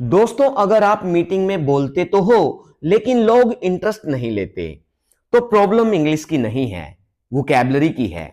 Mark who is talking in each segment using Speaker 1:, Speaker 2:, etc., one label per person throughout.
Speaker 1: दोस्तों, अगर आप मीटिंग में बोलते तो हो लेकिन लोग इंटरेस्ट नहीं लेते तो प्रॉब्लम इंग्लिश की नहीं है, वोकैबुलरी की है।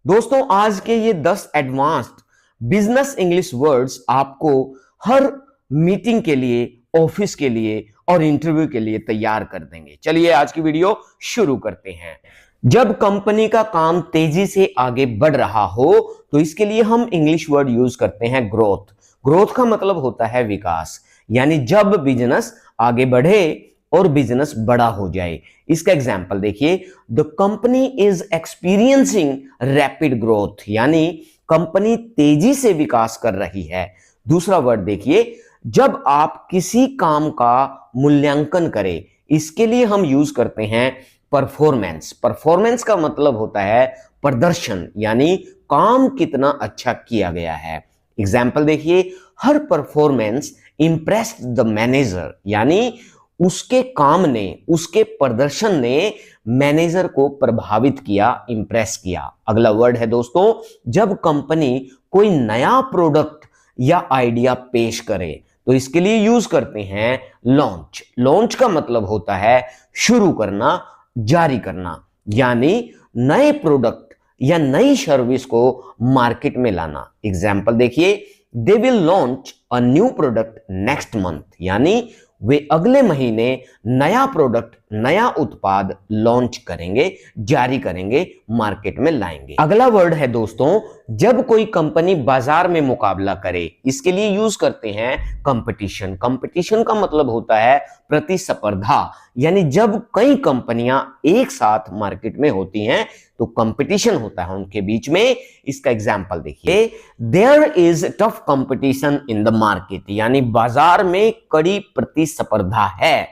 Speaker 1: दोस्तों, आज के ये 10 एडवांस्ड बिजनेस इंग्लिश वर्ड्स आपको हर मीटिंग के लिए, ऑफिस के लिए और इंटरव्यू के लिए तैयार कर देंगे। चलिए आज की वीडियो शुरू करते हैं। जब कंपनी का काम तेजी से आगे बढ़ रहा हो तो इसके लिए हम इंग्लिश वर्ड यूज करते हैं ग्रोथ। ग्रोथ का मतलब होता है विकास, यानी जब बिजनेस आगे बढ़े और बिजनेस बड़ा हो जाए। इसका एग्जांपल देखिए, the company is experiencing rapid growth, यानी कंपनी तेजी से विकास कर रही है। दूसरा वर्ड देखिए, जब आप किसी काम का मूल्यांकन करें, इसके लिए हम यूज करते हैं परफॉर्मेंस। परफॉर्मेंस का मतलब होता है प्रदर्शन, यानी काम कितना अच्छा किया गया है। एग्जाम्पल देखिए, हर परफॉर्मेंस इंप्रेस्ड द मैनेजर, यानी उसके काम ने, उसके प्रदर्शन ने मैनेजर को प्रभावित किया, इंप्रेस किया। अगला वर्ड है दोस्तों, जब कंपनी कोई नया प्रोडक्ट या आइडिया पेश करे तो इसके लिए यूज करते हैं लॉन्च। लॉन्च का मतलब होता है शुरू करना, जारी करना, यानी नए प्रोडक्ट या नई सर्विस को मार्केट में लाना। एग्जाम्पल देखिए, they will launch a new product next month, यानी वे अगले महीने नया प्रोडक्ट, नया उत्पाद लॉन्च करेंगे, जारी करेंगे, मार्केट में लाएंगे। अगला वर्ड है दोस्तों, जब कोई कंपनी बाजार में मुकाबला करे, इसके लिए यूज करते हैं कंपटीशन। कंपटीशन का मतलब होता है प्रतिस्पर्धा, यानी जब कई कंपनियां एक साथ मार्केट में होती हैं तो कंपटीशन होता है उनके बीच में। इसका एग्जांपल देखिए, there is tough competition in the market, यानी बाजार में कड़ी प्रतिस्पर्धा है।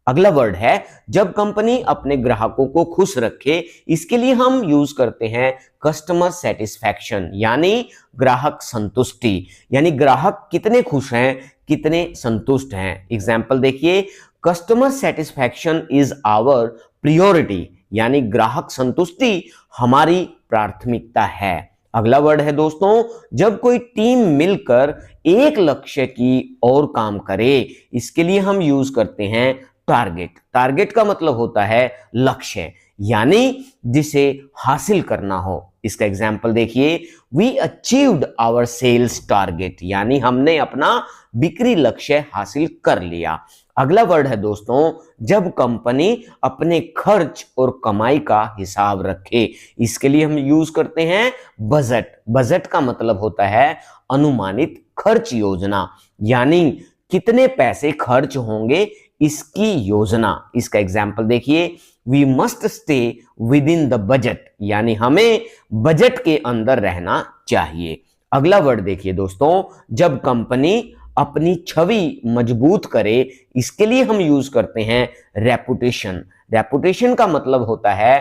Speaker 1: अगला वर्ड है, जब कंपनी अपने ग्राहकों को खुश रखे, इसके लिए हम यूज करते हैं कस्टमर सेटिस्फैक्शन, यानी ग्राहक संतुष्टि, यानी ग्राहक कितने खुश हैं, कितने संतुष्ट हैं। एग्जाम्पल देखिए, customer satisfaction is our priority, यानी ग्राहक संतुष्टि हमारी प्राथमिकता है। अगला वर्ड है दोस्तों, जब कोई टीम मिलकर एक लक्ष्य की ओर काम करे, इसके लिए हम यूज करते हैं टारगेट। टारगेट का मतलब होता है लक्ष्य, यानी जिसे हासिल करना हो। इसका एग्जाम्पल देखिए, we achieved our sales target, यानी हमने अपना बिक्री लक्ष्य हासिल कर लिया। अगला वर्ड है दोस्तों, जब कंपनी अपने खर्च और कमाई का हिसाब रखे, इसके लिए हम यूज करते हैं बजट। बजट का मतलब होता है अनुमानित खर्च योजना, यानी कितने पैसे खर्च होंगे इसकी योजना। इसका एग्जाम्पल देखिए, we must stay within the budget, यानी हमें बजट के अंदर रहना चाहिए। अगला वर्ड देखिए दोस्तों, जब कंपनी अपनी छवि मजबूत करे, इसके लिए हम यूज करते हैं रेपुटेशन। रेपुटेशन का मतलब होता है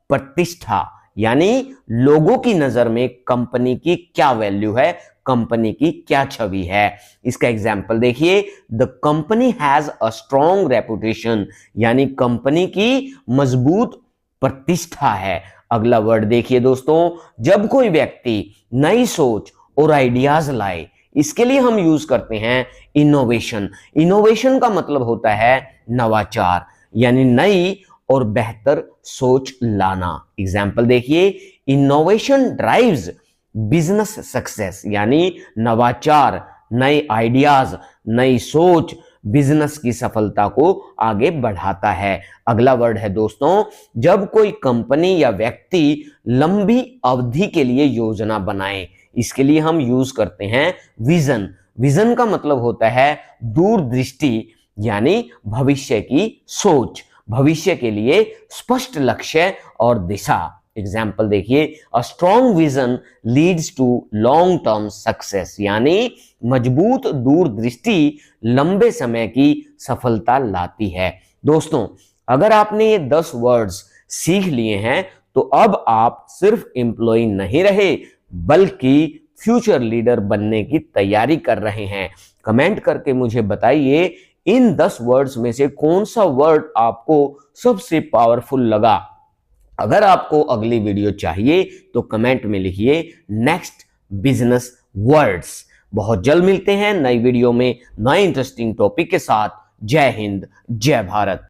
Speaker 1: प्रतिष्ठा, यानी लोगों की नजर में कंपनी की क्या वैल्यू है, कंपनी की क्या छवि है। इसका एग्जाम्पल देखिए, the company has a strong reputation, यानी कंपनी की मजबूत प्रतिष्ठा है। अगला वर्ड देखिए दोस्तों, जब कोई व्यक्ति नई सोच और आइडियाज लाए, इसके लिए हम यूज करते हैं इनोवेशन। इनोवेशन का मतलब होता है नवाचार, यानी नई और बेहतर सोच लाना। एग्जाम्पल देखिए, इनोवेशन ड्राइव्स बिजनेस सक्सेस, यानी नवाचार, नए आइडियाज, नई सोच बिजनेस की सफलता को आगे बढ़ाता है। अगला वर्ड है दोस्तों, जब कोई कंपनी या व्यक्ति लंबी अवधि के लिए योजना बनाए, इसके लिए हम यूज करते हैं विजन। विजन का मतलब होता है दूरदृष्टि, यानी भविष्य की सोच, भविष्य के लिए स्पष्ट लक्ष्य और दिशा। एग्जाम्पल देखिए, a strong vision leads to long term success, यानी मजबूत दूरदृष्टि लंबे समय की सफलता लाती है। दोस्तों, अगर आपने ये 10 वर्ड्स सीख लिए हैं तो अब आप सिर्फ एम्प्लॉय नहीं रहे बल्कि फ्यूचर लीडर बनने की तैयारी कर रहे हैं। कमेंट करके मुझे बताइए, इन 10 वर्ड्स में से कौन सा वर्ड आपको सबसे पावरफुल लगा। अगर आपको अगली वीडियो चाहिए तो कमेंट में लिखिए नेक्स्ट बिजनेस वर्ड्स। बहुत जल्द मिलते हैं नई वीडियो में नए इंटरेस्टिंग टॉपिक के साथ। जय हिंद, जय भारत।